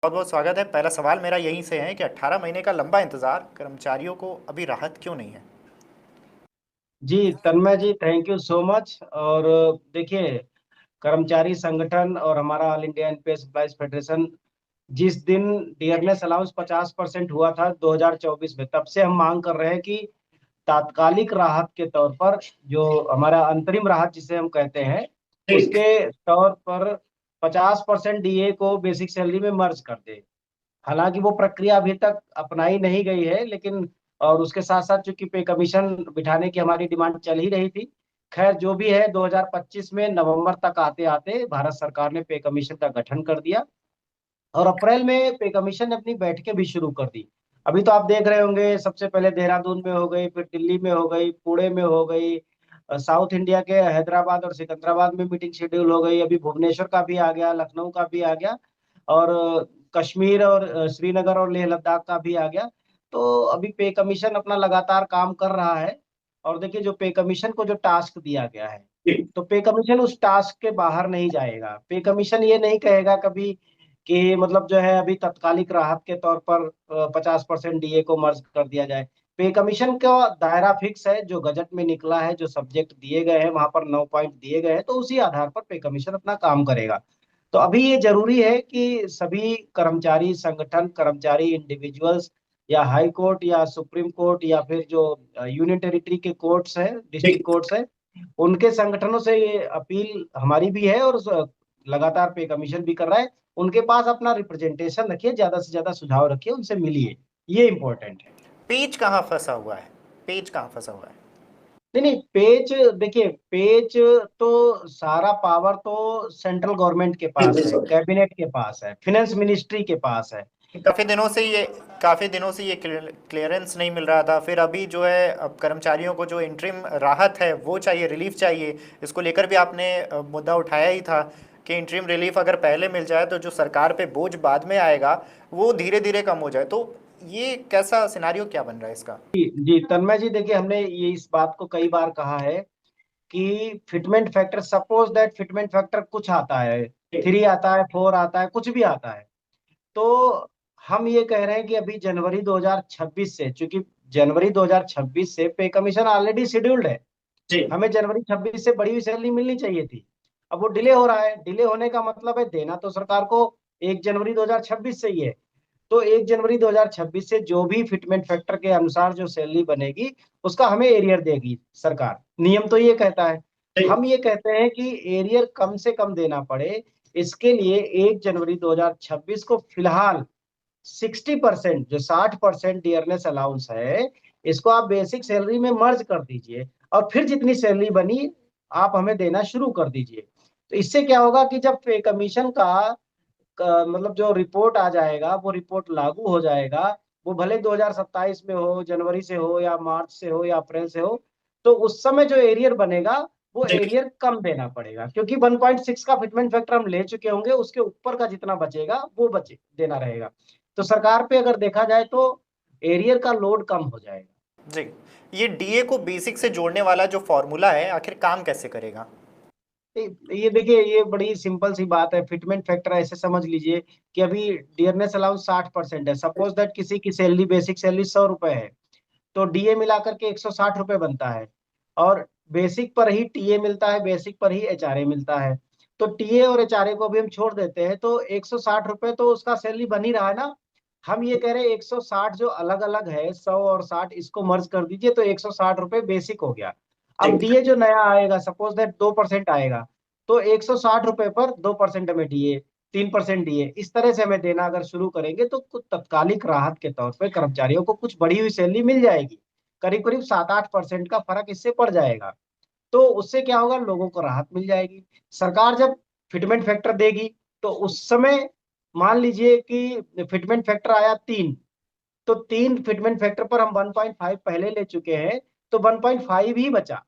बहुत बहुत स्वागत है। पहला सवाल मेरा यहीं से है कि 18 महीने का लंबा इंतजार कर्मचारियों को अभी राहत क्यों नहीं है? जी तन्मय जी, थैंक यू सो मच। और देखिए, कर्मचारी संगठन और हमारा all India NPS employees federation जिस दिन डियरनेस अलाउंस 50% हुआ था 2024 में, तब से हम मांग कर रहे हैं कि तात्कालिक राहत के तौर पर, जो हमारा अंतरिम राहत जिसे हम कहते हैं, ठीक। उसके तौर पर 50% डीए को बेसिक सैलरी में मर्ज कर दे। हालांकि वो प्रक्रिया अभी तक अपनाई नहीं गई है, लेकिन और उसके साथ साथ चूंकि पे कमीशन बिठाने की हमारी डिमांड चल ही रही थी। खैर, जो भी है, 2025 में नवंबर तक आते आते भारत सरकार ने पे कमीशन का गठन कर दिया और अप्रैल में पे कमीशन ने अपनी बैठकें भी शुरू कर दी। अभी तो आप देख रहे होंगे, सबसे पहले देहरादून में हो गई, फिर दिल्ली में हो गई, पुणे में हो गई, साउथ इंडिया के हैदराबाद और सिकंदराबाद में मीटिंग शेड्यूल हो गई, अभी भुवनेश्वर का भी आ गया, लखनऊ का भी आ गया, और कश्मीर और श्रीनगर और लेह लद्दाख का भी आ गया। तो अभी पे कमीशन अपना लगातार काम कर रहा है। और देखिए, जो पे कमीशन को जो टास्क दिया गया है, तो पे कमीशन उस टास्क के बाहर नहीं जाएगा। पे कमीशन ये नहीं कहेगा कभी कि मतलब जो है अभी तत्कालिक राहत के तौर पर 50% डीए को मर्ज कर दिया जाए। पे कमीशन का दायरा फिक्स है, जो गजट में निकला है, जो सब्जेक्ट दिए गए हैं, वहां पर 9 पॉइंट दिए गए हैं, तो उसी आधार पर पे कमीशन अपना काम करेगा। तो अभी ये जरूरी है कि सभी कर्मचारी संगठन, कर्मचारी इंडिविजुअल्स, या हाई कोर्ट या सुप्रीम कोर्ट या फिर जो यूनियन टेरिटरी के कोर्ट्स हैं, डिस्ट्रिक्ट ठीक। कोर्ट्स हैं, उनके संगठनों से ये अपील हमारी भी है, और लगातार पे कमीशन भी कर रहा है। उनके पास अपना रिप्रेजेंटेशन रखिए, ज्यादा से ज्यादा सुझाव रखिए, उनसे मिलिए। ये इंपॉर्टेंट है। पेज कहाँ फंसा हुआ है? पेज कहाँ फंसा हुआ है? नहीं नहीं, पेज, देखिए, पेज तो सारा पावर तो सेंट्रल गवर्नमेंट के पास बिल्कुल है, सर। कैबिनेट के पास है, फिनेंस मिनिस्ट्री के पास है। काफ़ी दिनों से ये काफ़ी दिनों से ये क्लियरेंस नहीं मिल रहा था। फिर अभी जो है, अब कर्मचारियों को जो इंटरिम राहत है वो चाहिए, रिलीफ चाहिए। इसको लेकर भी आपने मुद्दा उठाया ही था कि इंटरिम रिलीफ अगर पहले मिल जाए तो जो सरकार पे बोझ बाद में आएगा वो धीरे धीरे कम हो जाए। तो ये कैसा सिनारियो क्या बन रहा है इसका? जी जी, तन्मय जी, देखिए, हमने ये इस बात को कई बार कहा है कि fitment factor, suppose that fitment factor कुछ आता है, 3 आता है, 4 आता है, कुछ भी आता है, तो हम ये कह रहे हैं कि अभी जनवरी 2026 से, चूंकि जनवरी 2026 से पे कमीशन ऑलरेडी शेड्यूल्ड है, जी। हमें जनवरी 26 से बड़ी हुई सैलरी मिलनी चाहिए थी। अब वो डिले हो रहा है। डिले होने का मतलब है देना तो सरकार को 1 जनवरी 2026 से ही है। तो 1 जनवरी 2026 से जो भी फिटमेंट फैक्टर के अनुसार जो सैलरी बनेगी, उसका हमें एरियर देगी सरकार। नियम तो ये कहता है। हम ये कहते हैं कि एरियर कम से कम देना पड़े, इसके लिए 1 जनवरी 2026 को फिलहाल 60%, जो 60% डियरनेस अलाउंस है, इसको आप बेसिक सैलरी में मर्ज कर दीजिए, और फिर जितनी सैलरी बनी आप हमें देना शुरू कर दीजिए। तो इससे क्या होगा कि जब पे कमीशन मतलब जो रिपोर्ट आ जाएगा, वो रिपोर्ट लागू हो जाएगा, वो भले 2027 में हो, जनवरी से हो, या मार्च से हो, या अप्रैल से हो, तो उस समय जो एरियर बनेगा, वो एरियर कम देना पड़ेगा, क्योंकि 1.6 का फिटमेंट फैक्टर हम ले चुके होंगे, उसके ऊपर का जितना बचेगा वो बचे देना रहेगा। तो सरकार पे अगर देखा जाए तो एरियर का लोड कम हो जाएगा। जी। ये डीए को बेसिक से जोड़ने वाला जो फॉर्मूला है आखिर काम कैसे करेगा? ये देखिए, ये बड़ी सिंपल सी बात है। फिटमेंट फैक्टर ऐसे समझ लीजिए कि अभी डियरनेस अलाउंस 60% है। सपोज दैट किसी की सैलरी, बेसिक सैलरी 100 रुपए है, तो डीए मिलाकर के 160 रुपए बनता है। और बेसिक पर ही टीए मिलता है, बेसिक पर ही एचआरए मिलता है। तो टीए और एचआरए को भी हम छोड़ देते हैं, तो 160 रुपए तो उसका सैलरी बन ही रहा है ना। हम ये कह रहे हैं 160 जो अलग अलग है, 100 और 60, इसको मर्ज कर दीजिए, तो 160 रुपए बेसिक हो गया। अब ठीक। डीए जो नया आएगा, सपोज दैट 2% आएगा, तो 160 रुपए पर 2% हमें डीए, 3% डीए, इस तरह से हमें देना अगर शुरू करेंगे, तो कुछ तत्कालिक राहत के तौर पे कर्मचारियों को कुछ बढ़ी हुई सैलरी मिल जाएगी। करीब करीब 7-8% का फर्क इससे पड़ जाएगा। तो उससे क्या होगा, लोगों को राहत मिल जाएगी। सरकार जब फिटमेंट फैक्टर देगी, तो उस समय मान लीजिए कि फिटमेंट फैक्टर आया 3, तो 3 फिटमेंट फैक्टर पर हम 1.5 पहले ले चुके हैं, तो 1.5 ही बचा।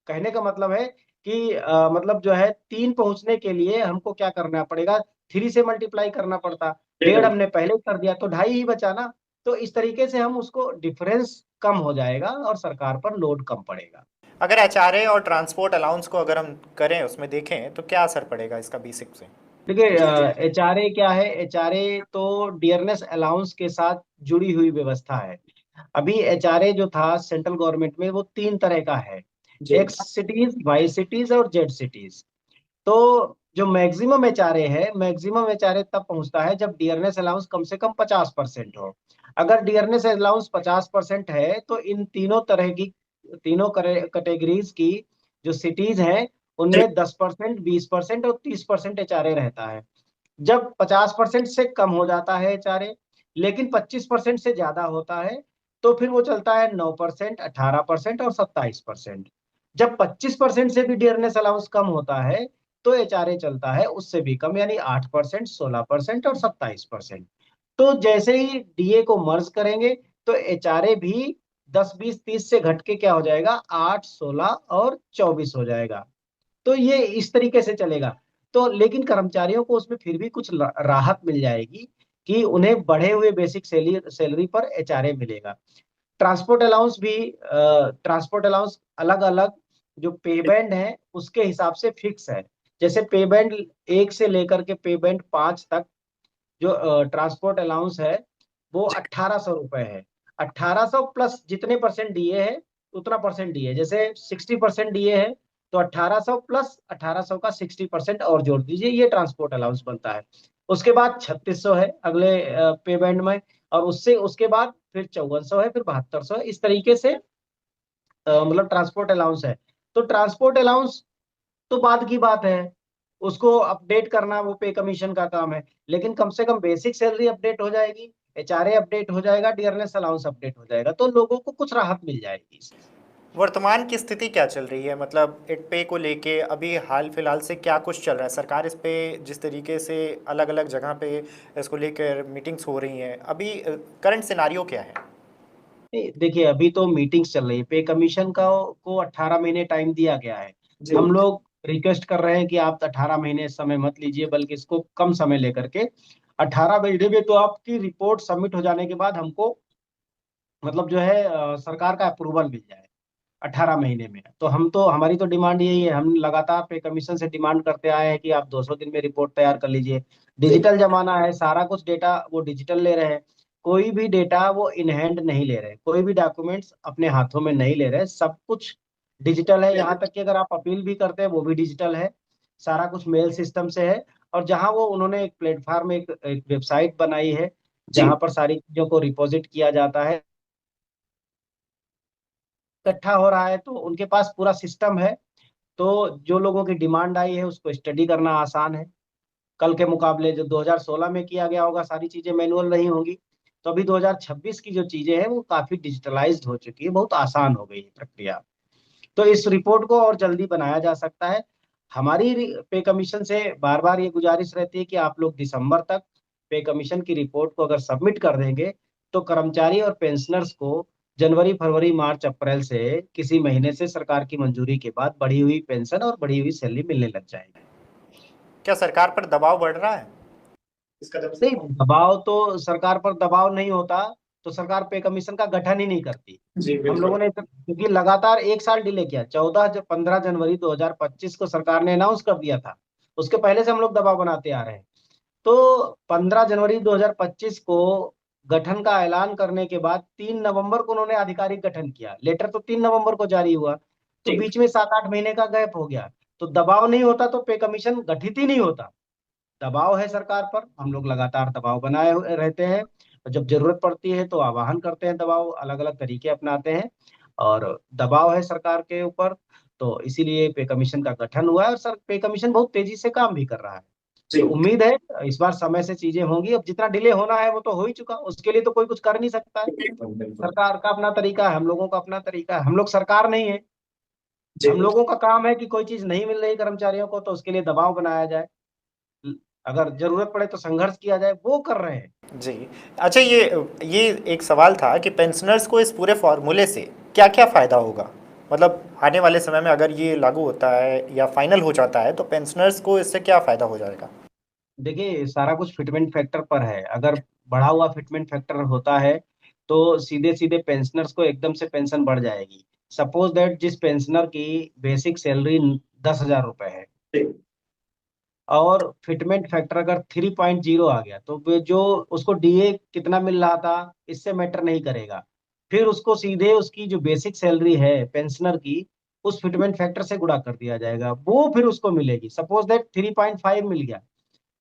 कहने का मतलब है कि मतलब जो है, 3 पहुंचने के लिए हमको क्या करना पड़ेगा, 3 से मल्टीप्लाई करना पड़ता। डेढ़ हमने पहले कर दिया, तो 2.5 ही बचा ना। तो इस तरीके से हम उसको, डिफरेंस कम हो जाएगा और सरकार पर लोड कम पड़ेगा। अगर एचआरए और ट्रांसपोर्ट अलाउंस को अगर हम करें, उसमें देखें तो क्या असर पड़ेगा इसका बेसिक से? देखिए, एचआरए क्या है? एचआरए तो डियरनेस अलाउंस के साथ जुड़ी हुई व्यवस्था है। अभी एचआरए जो था सेंट्रल गवर्नमेंट में, वो तीन तरह का है। जी। एक्स सिटीज, वाई सिटीज और जेड सिटीज। तो जो मैक्सिमम एचआरए है, मैक्सिमम एचआरए तब पहुंचता है जब डियरनेस अलाउंस कम से कम 50% हो। अगर डियरनेस अलाउंस 50% है तो इन तीनों तरह की, तीनों कैटेगरीज की जो सिटीज हैं, उनमें 10%, 20% और 30% एचआरए रहता है। जब 50% से कम हो जाता है एचआरए, लेकिन 25% से ज्यादा होता है, तो फिर वो चलता है 9%, 18% और 27%। जब 25% से भी डियरनेस अलाउंस कम होता है, तो एचआरए चलता है उससे भी कम, यानी 8%, 16% और 27%। तो जैसे ही डीए को मर्ज करेंगे, तो एचआरए भी 10, 20, 30 से घट के क्या हो जाएगा? 8, 16 और 24 हो जाएगा। तो ये इस तरीके से चलेगा। तो लेकिन कर्मचारियों को उसमें फिर भी कुछ राहत मिल जाएगी कि उन्हें बढ़े हुए बेसिक सैलरी सैलरी पर एचआरए मिलेगा। ट्रांसपोर्ट अलाउंस भी, ट्रांसपोर्ट अलाउंस अलग अलग जो पे बैंड है उसके हिसाब से फिक्स है। जैसे पे बैंड 1 से लेकर के पे बैंड 5 तक जो ट्रांसपोर्ट अलाउंस है, वो 1800 रुपए है। 1800 प्लस जितने परसेंट डीए है, उतना परसेंट डीए। जैसे 60% डीए है, तो 1800 प्लस 1800 का 60% और जोड़ दीजिए, ये ट्रांसपोर्ट अलाउंस बनता है। उसके बाद 3600 है अगले पे बैंड में, और उससे उसके बाद फिर 5400 है, फिर 7200 है। इस तरीके से मतलब ट्रांसपोर्ट अलाउंस है। तो ट्रांसपोर्ट अलाउंस तो बाद की बात है, उसको अपडेट करना वो पे कमीशन का काम है। लेकिन कम से कम बेसिक सैलरी अपडेट हो जाएगी, एचआरए अपडेट हो जाएगा, डियरनेस अलाउंस अपडेट हो जाएगा, तो लोगों को कुछ राहत मिल जाएगी इससे। वर्तमान की स्थिति क्या चल रही है, मतलब इट पे को लेके अभी हाल फिलहाल से क्या कुछ चल रहा है? सरकार इस पे जिस तरीके से अलग अलग जगह पे इसको लेकर मीटिंग्स हो रही हैं, अभी करंट सिनारियो क्या है? नहीं, देखिए, अभी तो मीटिंग्स चल रही है। पे कमीशन का को 18 महीने टाइम दिया गया है। जी। हम लोग रिक्वेस्ट कर रहे हैं कि आप 18 महीने समय मत लीजिए, बल्कि इसको कम समय लेकर के 18 महीने में, तो आपकी रिपोर्ट सबमिट हो जाने के बाद हमको मतलब जो है सरकार का अप्रूवल मिल जाए 18 महीने में। तो हम तो, हमारी तो डिमांड यही है। हम लगातार पे कमीशन से डिमांड करते आए हैं कि आप 200 दिन में रिपोर्ट तैयार कर लीजिए। जी। डिजिटल जमाना है, सारा कुछ डेटा वो डिजिटल ले रहे हैं। कोई भी डेटा वो इन हैंड नहीं ले रहे, कोई भी डॉक्यूमेंट्स अपने हाथों में नहीं ले रहे, सब कुछ डिजिटल है। यहाँ तक कि अगर आप अपील भी करते हैं वो भी डिजिटल है। सारा कुछ मेल सिस्टम से है। और जहाँ वो उन्होंने एक प्लेटफॉर्म, एक वेबसाइट बनाई है, जी। जहाँ पर सारी चीजों को रिपोजिट किया जाता है, इकट्ठा हो रहा है, तो उनके पास पूरा सिस्टम है। तो जो लोगों की डिमांड आई है उसको स्टडी करना आसान है। कल के मुकाबले जो 2016 में किया गया होगा, सारी चीजें मैनुअल नहीं होंगी। तो अभी 2026 की जो चीजें हैं वो काफी डिजिटलाइज्ड हो चुकी है, बहुत आसान हो गई है प्रक्रिया। तो इस रिपोर्ट को और जल्दी बनाया जा सकता है। हमारी पे कमीशन से बार बार ये गुजारिश रहती है कि आप लोग दिसंबर तक पे कमीशन की रिपोर्ट को अगर सबमिट कर देंगे, तो कर्मचारी और पेंशनर्स को जनवरी, फरवरी, मार्च, अप्रैल से किसी महीने से सरकार की मंजूरी के बाद बढ़ी हुई पेंशन और बढ़ी हुई सैलरी मिलने लग जाएगी। क्या सरकार पर दबाव बढ़ रहा है इस कदम से? नहीं, दबाव तो सरकार पर दबाव नहीं होता तो सरकार पे कमीशन का गठन ही नहीं करती। जी हम बिल्कुल। लोगों ने क्योंकि लगातार एक साल डिले किया, 15 जनवरी 2025 को सरकार ने अनाउंस कर दिया था। उसके पहले से हम लोग दबाव बनाते आ रहे हैं। तो 15 जनवरी 2025 को गठन का ऐलान करने के बाद 3 नवंबर को उन्होंने आधिकारिक गठन किया। लेटर तो 3 नवंबर को जारी हुआ, तो जी। बीच में 7-8 महीने का गैप हो गया। तो दबाव नहीं होता तो पे कमीशन गठित ही नहीं होता। दबाव है सरकार पर, हम लोग लगातार दबाव बनाए हुए रहते हैं, और जब जरूरत पड़ती है तो आवाहन करते हैं, दबाव अलग अलग तरीके अपनाते हैं। और दबाव है सरकार के ऊपर, तो इसीलिए पे कमीशन का गठन हुआ है, और सर पे कमीशन बहुत तेजी से काम भी कर रहा है। जी। तो उम्मीद है इस बार समय से चीजें होंगी। अब जितना डिले होना है वो तो हो ही चुका, उसके लिए तो कोई कुछ कर नहीं सकता है। बिल्कुल बिल्कुल। सरकार का अपना तरीका है, हम लोगों का अपना तरीका है। हम लोग सरकार नहीं है। जी। हम लोगों का काम है कि कोई चीज नहीं मिल रही कर्मचारियों को, तो उसके लिए दबाव बनाया जाए, अगर जरूरत पड़े तो संघर्ष किया जाए, वो कर रहे हैं। जी। अच्छा, ये एक सवाल था कि पेंशनर्स को इस पूरे फॉर्मूले से क्या क्या फ़ायदा होगा? मतलब आने वाले समय में अगर ये लागू होता है या फाइनल हो जाता है तो पेंशनर्स को इससे क्या फ़ायदा हो जाएगा? देखिए, सारा कुछ फिटमेंट फैक्टर पर है। अगर बढ़ा हुआ फिटमेंट फैक्टर होता है, तो सीधे सीधे पेंशनर्स को एकदम से पेंशन बढ़ जाएगी। सपोज दैट जिस पेंशनर की बेसिक सैलरी 10,000 रुपए है, जी। और फिटमेंट फैक्टर अगर 3.0 आ गया तो जो उसको डीए कितना मिल रहा था इससे मैटर नहीं करेगा। फिर उसको सीधे उसकी जो बेसिक सैलरी है पेंशनर की उस फिटमेंट फैक्टर से गुणा कर दिया जाएगा, वो फिर उसको मिलेगी। सपोज दैट 3.5 मिल गया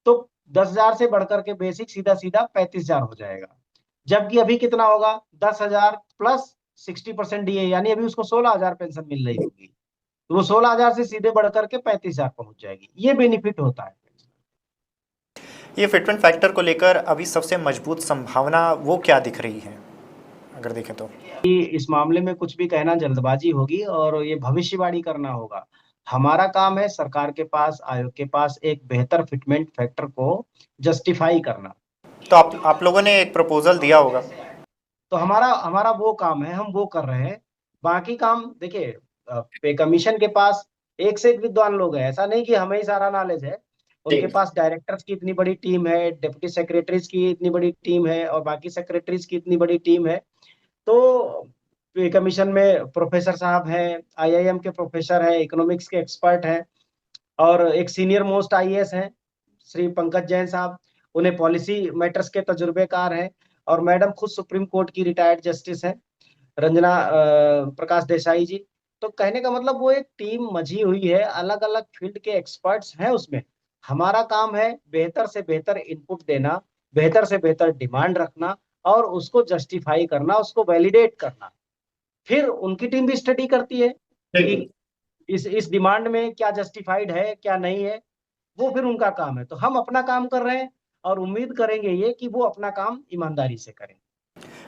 तो 10,000 से बढ़कर के बेसिक सीधा सीधा 35,000 हो जाएगा। जबकि अभी कितना होगा, 10,000 प्लस 60% डीए, यानी अभी उसको 16,000 पेंशन मिल रही होगी, तो वो 16,000 से सीधे बढ़कर के 35,000 पहुंच जाएगी। ये बेनिफिट होता है। ये फिटमेंट फैक्टर को लेकर अभी सबसे मजबूत संभावना वो क्या दिख रही है, अगर देखें तो? कि इस मामले में कुछ भी कहना जल्दबाजी होगी और ये भविष्यवाणी करना होगा। हमारा काम है सरकार के पास, आयोग के पास एक बेहतर फिटमेंट फैक्टर को जस्टिफाई करना। तो आप लोगों ने एक प्रपोजल दिया होगा। तो हमारा हमारा वो काम है, हम वो कर रहे हैं। बाकी काम देखिए, पे कमीशन के पास एक से एक विद्वान लोग हैं, ऐसा नहीं कि हमें ही सारा नॉलेज है। उनके जी। पास डायरेक्टर्स की इतनी बड़ी टीम है, डिप्टी सेक्रेटरीज की इतनी बड़ी टीम है और बाकी सेक्रेटरीज की इतनी बड़ी टीम है। तो पे कमीशन में प्रोफेसर साहब हैं, आईआईएम के प्रोफेसर हैं, इकोनॉमिक्स के एक्सपर्ट हैं, और एक सीनियर मोस्ट आईएएस हैं श्री पंकज जैन साहब, उन्हें पॉलिसी मैटर्स के तजुर्बेकार हैं। और मैडम खुद सुप्रीम कोर्ट की रिटायर्ड जस्टिस है, रंजना प्रकाश देसाई जी। तो कहने का मतलब वो एक टीम मझी हुई है, अलग अलग फील्ड के एक्सपर्ट्स हैं उसमें। हमारा काम है बेहतर से बेहतर इनपुट देना, बेहतर से बेहतर डिमांड रखना और उसको जस्टिफाई करना, उसको वैलिडेट करना। फिर उनकी टीम भी स्टडी करती है कि बिल्कुल। इस डिमांड में क्या जस्टिफाइड है क्या नहीं है। वो फिर उनका काम है। तो हम अपना काम कर रहे हैं और उम्मीद करेंगे ये कि वो अपना काम ईमानदारी से करें।